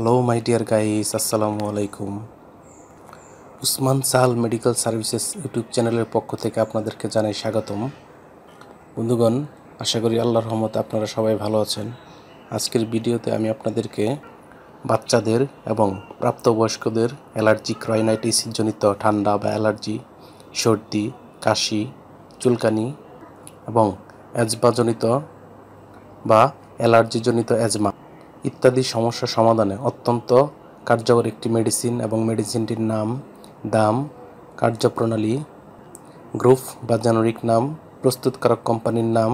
Hello my dear guys, আসসালামু আলাইকুম। Usman Sahal medical services YouTube চ্যানেলের পক্ষ থেকে আপনাদেরকে জানাই স্বাগতম। বন্ধুগণ, আশা করি আল্লাহর রহমতে আপনারা সবাই ভালো আছেন। আজকের ভিডিওতে আমি আপনাদেরকে বাচ্চাদের এবং প্রাপ্তবয়স্কদের অ্যালার্জিক রাইনাইটিস জনিত ঠান্ডা বা অ্যালার্জি, সর্দি, কাশি, চুলকানি এবং অ্যাজমাজনিত বা অ্যালার্জিজনিত অ্যাজমা ইত্যাদি সমস্যা সমাধানে অত্যন্ত কার্যকর একটি মেডিসিন এবং মেডিসিনটির নাম, দাম, কার্যপ্রণালী, গ্রুপ বা জেনেরিক নাম, প্রস্তুতকারক কোম্পানির নাম,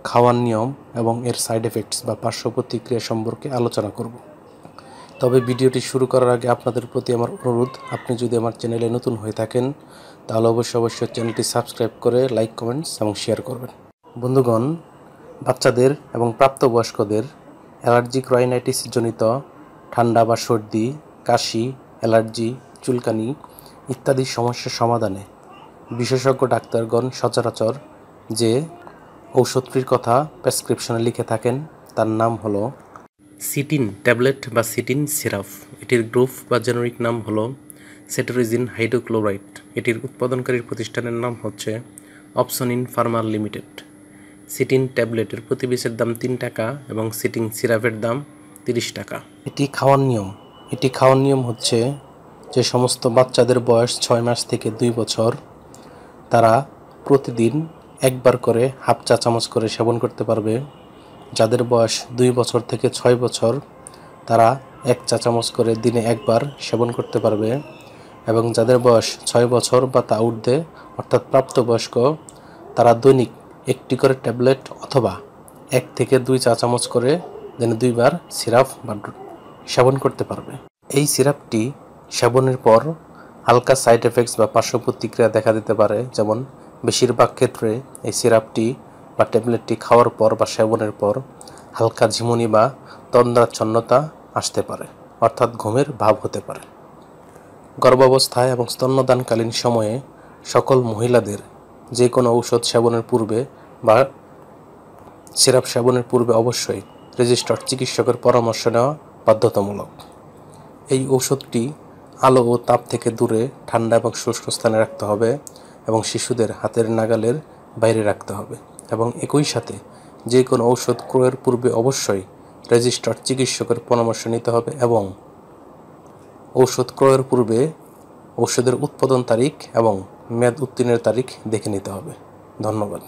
খাওয়ার নিয়ম এবং এর সাইড এফেক্টস বা পার্শ্ব প্রতিক্রিয়া সম্পর্কে আলোচনা করব। তবে ভিডিওটি শুরু করার আগে আপনাদের প্রতি আমার অনুরোধ, আপনি যদি আমার চ্যানেলে নতুন হয়ে থাকেন তাহলে অবশ্যই চ্যানেলটি সাবস্ক্রাইব করে লাইক, কমেন্টস এবং শেয়ার করবেন। বন্ধুগণ, বাচ্চাদের এবং প্রাপ্তবয়স্কদের অ্যালার্জিক রাইনাইটিস জনিত ঠান্ডা বা সর্দি, কাশি, অ্যালার্জি, চুলকানি ইত্যাদি সমস্যার সমাধানে বিশেষজ্ঞ ডাক্তারগণ সচরাচর যে ঔষধটির কথা প্রেসক্রিপশনে লিখে থাকেন তার নাম হলো সিটিন ট্যাবলেট বা সিটিন সিরাপ। এটির গ্রুপ বা জেনেরিক নাম হলো সেটোরিজিন হাইড্রোক্লোরাইড। এটির উৎপাদনকারী প্রতিষ্ঠানের নাম হচ্ছে অপসনিন ফার্মা লিমিটেড। সিটিন ট্যাবলেটের প্রতি পিসের দাম 3 টাকা এবং সিটিন সিরাপের দাম 30 টাকা। এটি খাওয়ার নিয়ম হচ্ছে যে সমস্ত বাচ্চাদের বয়স 6 মাস থেকে 2 বছর তারা প্রতিদিন একবার করে হাফ চা চামচ করে সেবন করতে পারবে। যাদের বয়স 2 বছর থেকে 6 বছর তারা 1 চা চামচ করে দিনে একবার সেবন করতে পারবে, এবং যাদের বয়স 6 বছর বা তা ঊর্ধ্বে অর্থাৎ প্রাপ্তবয়স্ক তারা দৈনিক 1টি করে ট্যাবলেট অথবা 1 থেকে 2 চা চামচ করে দিনে 2 বার সিরাপ বা সেবন করতে পারবে। এই সিরাপটি সেবনের পর হালকা সাইড এফেক্টস বা পার্শ্ব প্রতিক্রিয়া দেখা দিতে পারে, যেমন বেশিরভাগ ক্ষেত্রে এই সিরাপটি বা ট্যাবলেটটি খাওয়ার পর বা সেবনের পর হালকা ঝিমুনি বা তন্দ্রাচ্ছন্নতা আসতে পারে, অর্থাৎ ঘুমের ভাব হতে পারে। গর্ভাবস্থায় এবং স্তন্যদানকালীন সময়ে সকল মহিলাদের যে কোনো ঔষধ সেবনের পূর্বে বা সিরাপ সেবনের পূর্বে অবশ্যই রেজিস্টার্ড চিকিৎসকের পরামর্শ নেওয়া বাধ্যতামূলক। এই ঔষধটি আলো ও তাপ থেকে দূরে ঠান্ডা এবং শুষ্ক স্থানে রাখতে হবে এবং শিশুদের হাতের নাগালের বাইরে রাখতে হবে, এবং একই সাথে যে কোনো ঔষধ ক্রয়ের পূর্বে অবশ্যই রেজিস্টার্ড চিকিৎসকের পরামর্শ নিতে হবে এবং ঔষধ ক্রয়ের পূর্বে ঔষধের উৎপাদন তারিখ এবং মেয়াদ উত্তীর্ণের তারিখ দেখে নিতে হবে। ধন্যবাদ।